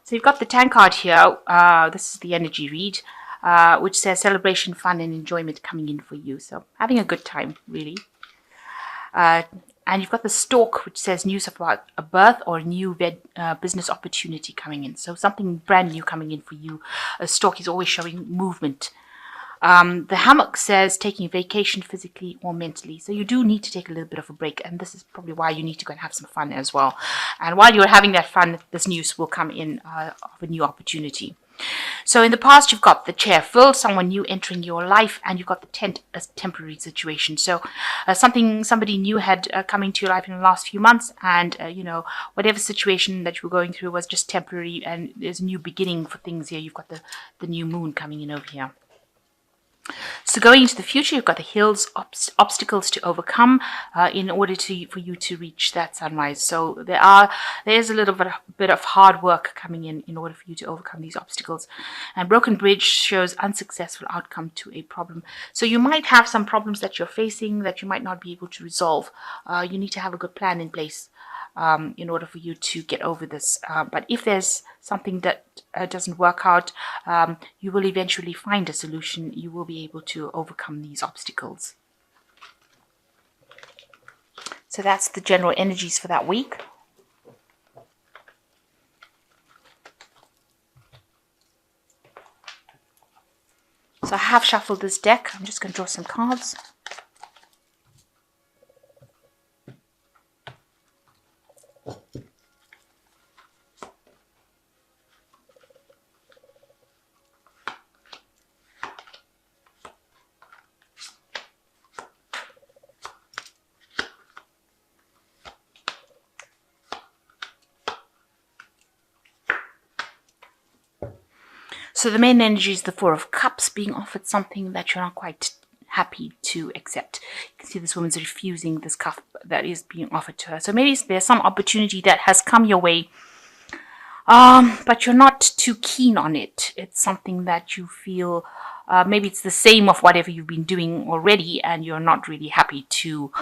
So you've got the 10 card here. This is the energy read, which says celebration, fun, and enjoyment coming in for you. So having a good time, really. And you've got the stork, which says news about a birth or a new business opportunity coming in. So something brand new coming in for you. A stork is always showing movement. The hammock says taking vacation physically or mentally. So you do need to take a little bit of a break. And this is probably why you need to go and have some fun as well. And while you're having that fun, this news will come in of a new opportunity. So in the past, you've got the chair filled, someone new entering your life, and you've got the tent as temporary situation. So somebody new had come into your life in the last few months, and whatever situation that you were going through was just temporary, and there's a new beginning for things here. You've got the new moon coming in over here. So going into the future, you've got the hills, obstacles to overcome in order for you to reach that sunrise. So there's a little bit of hard work coming in order for you to overcome these obstacles. And broken bridge shows unsuccessful outcome to a problem. So you might have some problems that you're facing that you might not be able to resolve. You need to have a good plan in place in order for you to get over this. But if there's something that doesn't work out, you will eventually find a solution. You will be able to overcome these obstacles. So that's the general energies for that week. So I have shuffled this deck. I'm just going to draw some cards. So the main energy is the Four of Cups, being offered something that you're not quite happy to accept. You can see this woman's refusing this cup that is being offered to her. So maybe there's some opportunity that has come your way, but you're not too keen on it. It's something that you feel, maybe it's the same of whatever you've been doing already, and you're not really happy to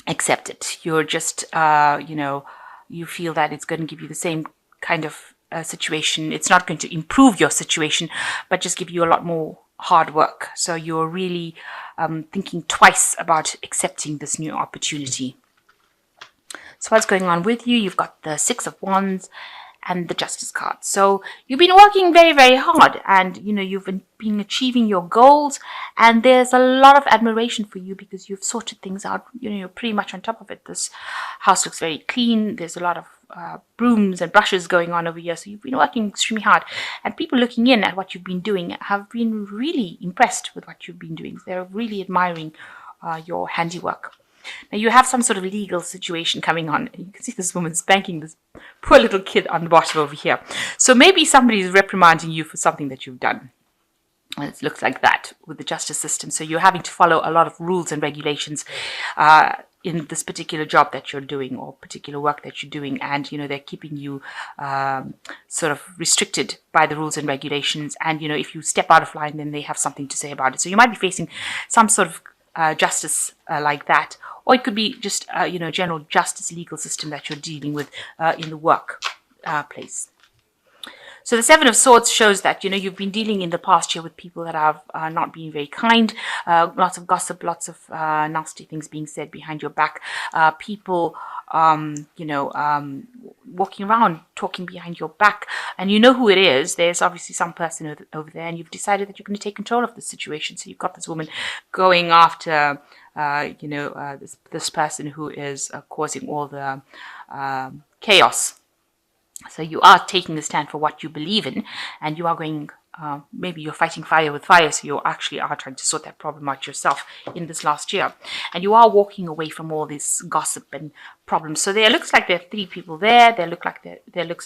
accept it. You're just, you feel that it's going to give you the same kind of situation. It's not going to improve your situation, but just give you a lot more hard work. So you're really thinking twice about accepting this new opportunity. So what's going on with you? You've got the Six of Wands and the Justice card. So you've been working very, very hard, and you've been achieving your goals, and there's a lot of admiration for you because you've sorted things out. You're pretty much on top of it. This house looks very clean. There's a lot of brooms and brushes going on over here. So you've been working extremely hard, and people looking in at what you've been doing have been really impressed with what you've been doing. They're really admiring your handiwork. Now you have some sort of legal situation coming on. You can see this woman spanking this poor little kid on the bottom over here. So maybe somebody is reprimanding you for something that you've done. And it looks like that with the justice system. So you're having to follow a lot of rules and regulations in this particular job that you're doing or particular work that you're doing, and they're keeping you sort of restricted by the rules and regulations. And if you step out of line, then they have something to say about it. So you might be facing some sort of justice like that, or it could be just general justice legal system that you're dealing with in the work place. So the Seven of Swords shows that, you've been dealing in the past year with people that have not been very kind, lots of gossip, lots of nasty things being said behind your back, people, walking around, talking behind your back, and you know who it is. There's obviously some person over there, and you've decided that you're going to take control of the situation. So you've got this woman going after, this person who is causing all the chaos. So you are taking a stand for what you believe in, and you are going, maybe you're fighting fire with fire, so you actually are trying to sort that problem out yourself in this last year. And you are walking away from all this gossip and problems. So there looks like there are three people there. There looks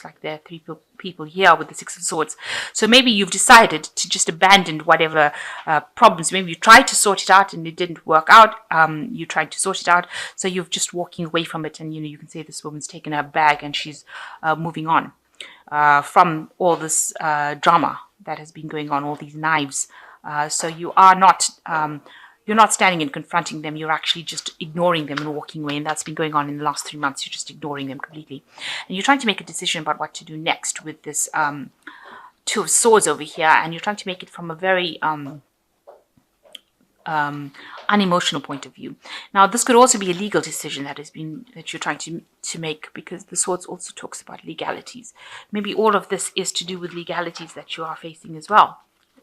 like there are three people here with the Six of Swords. So maybe you've decided to just abandon whatever problems. Maybe you tried to sort it out and it didn't work out. You tried to sort it out, so you're just walking away from it. And you can see this woman's taken her bag and she's moving on from all this drama that has been going on, all these knives. So you are not you're not standing and confronting them. You're actually just ignoring them and walking away. And that's been going on in the last 3 months. You're just ignoring them completely. And you're trying to make a decision about what to do next with this Two of Swords over here. And you're trying to make it from a very unemotional point of view. Now, this could also be a legal decision that you're trying to make, because the Swords also talks about legalities. Maybe all of this is to do with legalities that you are facing as well.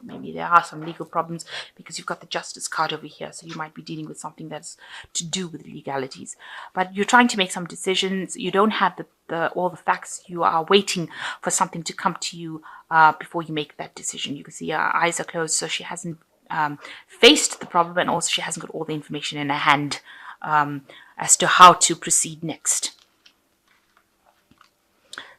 Maybe there are some legal problems because you've got the Justice card over here, so you might be dealing with something that's to do with legalities. But you're trying to make some decisions. You don't have all the facts. You are waiting for something to come to you before you make that decision. You can see her eyes are closed, so she hasn't faced the problem, and also she hasn't got all the information in her hand as to how to proceed next.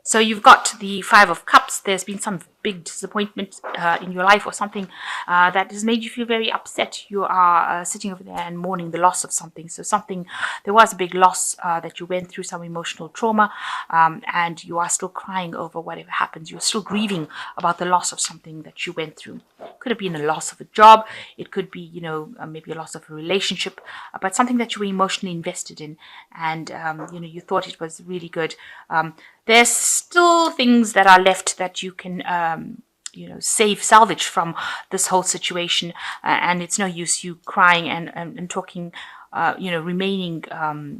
So you've got the Five of Cups. There's been some big disappointment in your life, or something that has made you feel very upset. You are sitting over there and mourning the loss of something. So there was a big loss that you went through, some emotional trauma, and you are still crying over whatever happens. You're still grieving about the loss of something that you went through. It could have been a loss of a job. It could be, maybe a loss of a relationship, but something that you were emotionally invested in, and you thought it was really good. There's still things that are left that you can salvage from this whole situation, and it's no use you crying and talking, remaining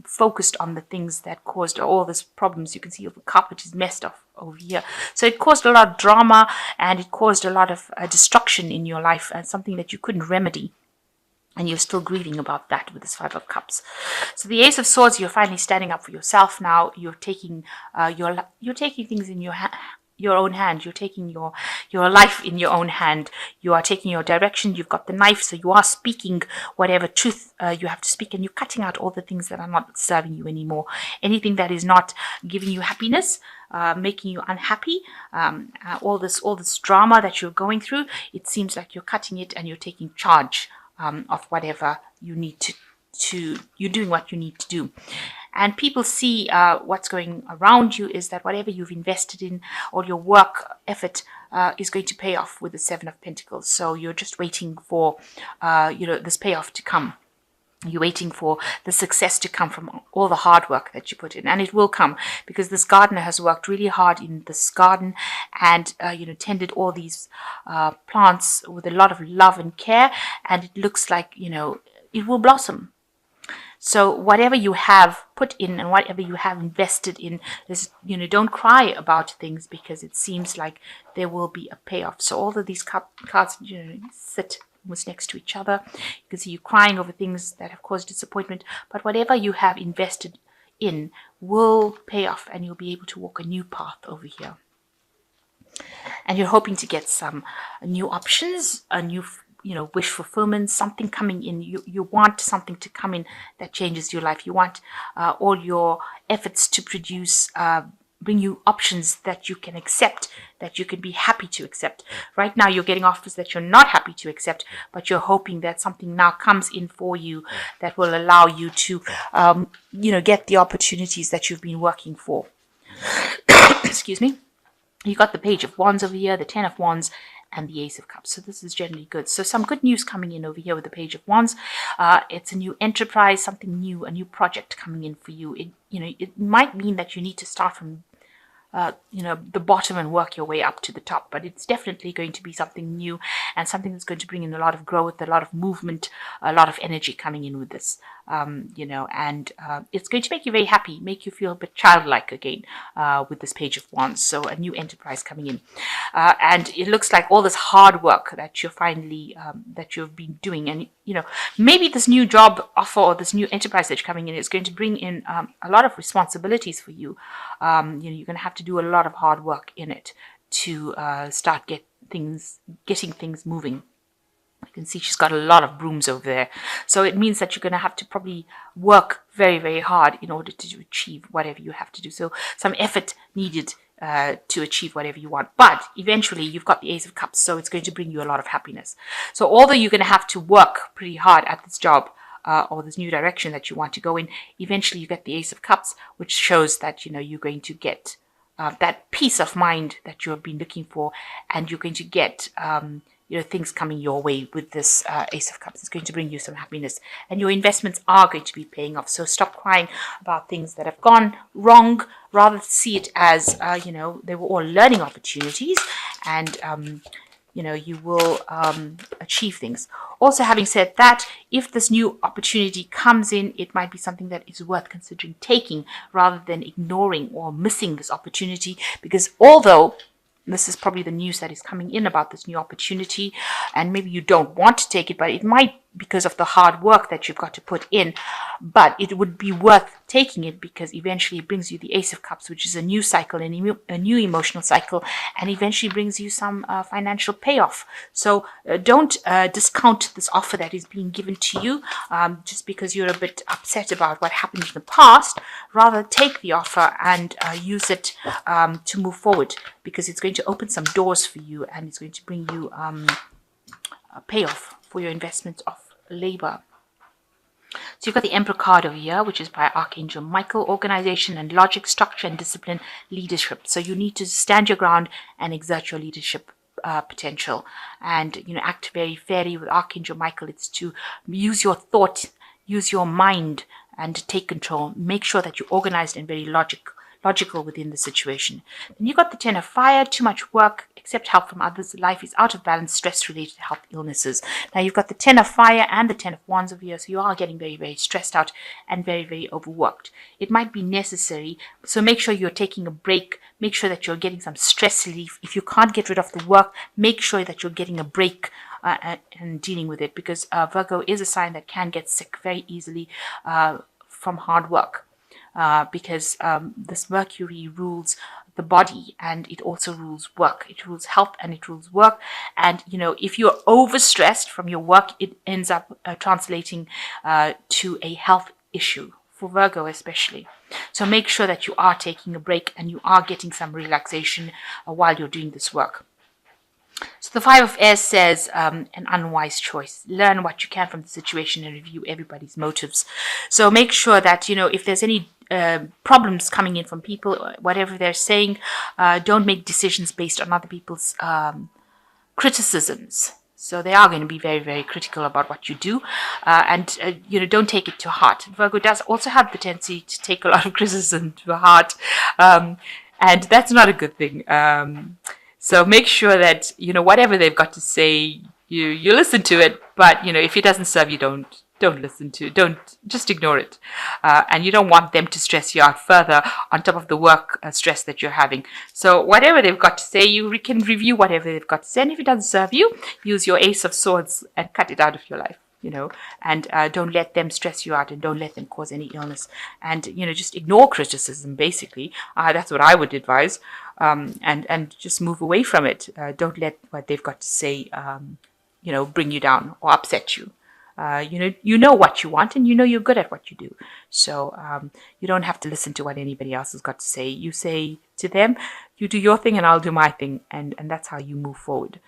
focused on the things that caused all these problems. You can see the carpet is messed up over here. So it caused a lot of drama, and it caused a lot of destruction in your life, and something that you couldn't remedy. And you're still grieving about that with this Five of Cups. So the Ace of Swords, you're finally standing up for yourself now. You're taking things in your own hand. You're taking your life in your own hand. You are taking your direction. You've got the knife, so you are speaking whatever truth you have to speak, and you're cutting out all the things that are not serving you anymore. Anything that is not giving you happiness, making you unhappy, all this drama that you're going through, it seems like you're cutting it and you're taking charge of whatever you need to you're doing what you need to do. And people see what's going around you is that whatever you've invested in, all your work effort is going to pay off with the Seven of Pentacles. So you're just waiting for this payoff to come. You're waiting for the success to come from all the hard work that you put in, and it will come, because this gardener has worked really hard in this garden and tended all these plants with a lot of love and care, and it looks like it will blossom. So whatever you have put in and whatever you have invested in, don't cry about things, because it seems like there will be a payoff. So all of these cards sit almost next to each other. You can see you crying over things that have caused disappointment, but whatever you have invested in will pay off, and you'll be able to walk a new path over here. And you're hoping to get some new options, a new wish fulfillment, something coming in. You want something to come in that changes your life. You want all your efforts to produce bring you options that you can accept, that you can be happy to accept. Right now, you're getting offers that you're not happy to accept, but you're hoping that something now comes in for you that will allow you to, get the opportunities that you've been working for. Excuse me. You got the Page of Wands over here, the Ten of Wands, and the Ace of Cups. So this is generally good. So some good news coming in over here with the Page of Wands. It's a new enterprise, something new, a new project coming in for you. It might mean that you need to start from the bottom and work your way up to the top, but it's definitely going to be something new and something that's going to bring in a lot of growth, a lot of movement, a lot of energy coming in with this, and it's going to make you very happy, make you feel a bit childlike again with this Page of Wands. So a new enterprise coming in, and it looks like all this hard work that you're finally that you've been doing, and maybe this new job offer or this new enterprise that's coming in is going to bring in a lot of responsibilities for you. You're going to have to do a lot of hard work in it to start getting things moving. You can see she's got a lot of brooms over there. So it means that you're going to have to probably work very, very hard in order to achieve whatever you have to do. So some effort needed to achieve whatever you want. But eventually you've got the Ace of Cups, so it's going to bring you a lot of happiness. So although you're going to have to work pretty hard at this job, or this new direction that you want to go in, eventually you get the Ace of Cups, which shows that you're going to get that peace of mind that you have been looking for, and you're going to get things coming your way with this Ace of Cups. It's going to bring you some happiness, and your investments are going to be paying off. So stop crying about things that have gone wrong. Rather see it as, they were all learning opportunities, and you will achieve things. Also, having said that, if this new opportunity comes in, it might be something that is worth considering taking rather than ignoring or missing this opportunity, because although this is probably the news that is coming in about this new opportunity, and maybe you don't want to take it, but it might because of the hard work that you've got to put in, but it would be worth taking it because eventually it brings you the Ace of Cups, which is a new cycle, a new emotional cycle, and eventually brings you some financial payoff. So don't discount this offer that is being given to you just because you're a bit upset about what happened in the past. Rather take the offer and use it to move forward, because it's going to open some doors for you, and it's going to bring you a payoff for your investment of labor. So you've got the Emperor card over here, which is by Archangel Michael. Organization and logic, structure and discipline, leadership. So you need to stand your ground and exert your leadership potential, and act very fairly. With Archangel Michael, it's to use your thought, use your mind, and take control. Make sure that you're organized and very logical within the situation. Then you got the Ten of Fire. Too much work, accept help from others. Life is out of balance, stress-related health illnesses. Now you've got the Ten of Fire and the Ten of Wands over here, so you are getting very, very stressed out and very, very overworked. It might be necessary, so make sure you're taking a break. Make sure that you're getting some stress relief. If you can't get rid of the work, make sure that you're getting a break and dealing with it, because Virgo is a sign that can get sick very easily from hard work. Because this Mercury rules the body, and it also rules work. It rules health and it rules work. And, if you're overstressed from your work, it ends up translating to a health issue, for Virgo especially. So make sure that you are taking a break and you are getting some relaxation while you're doing this work. So the Five of Airs says an unwise choice. Learn what you can from the situation and review everybody's motives. So make sure that, if there's any problems coming in from people, whatever they're saying, don't make decisions based on other people's criticisms. So they are going to be very, very critical about what you do. And don't take it to heart. Virgo does also have the tendency to take a lot of criticism to heart. And that's not a good thing. So make sure that, whatever they've got to say, you listen to it. But, if it doesn't serve you, don't listen to it. Just ignore it. And you don't want them to stress you out further on top of the work stress that you're having. So whatever they've got to say, you can review whatever they've got to say. And if it doesn't serve you, use your Ace of Swords and cut it out of your life. And don't let them stress you out, and don't let them cause any illness. And, just ignore criticism, basically. That's what I would advise. And just move away from it. Don't let what they've got to say, bring you down or upset you. You know what you want, and you're good at what you do. So you don't have to listen to what anybody else has got to say. You say to them, you do your thing and I'll do my thing. And that's how you move forward.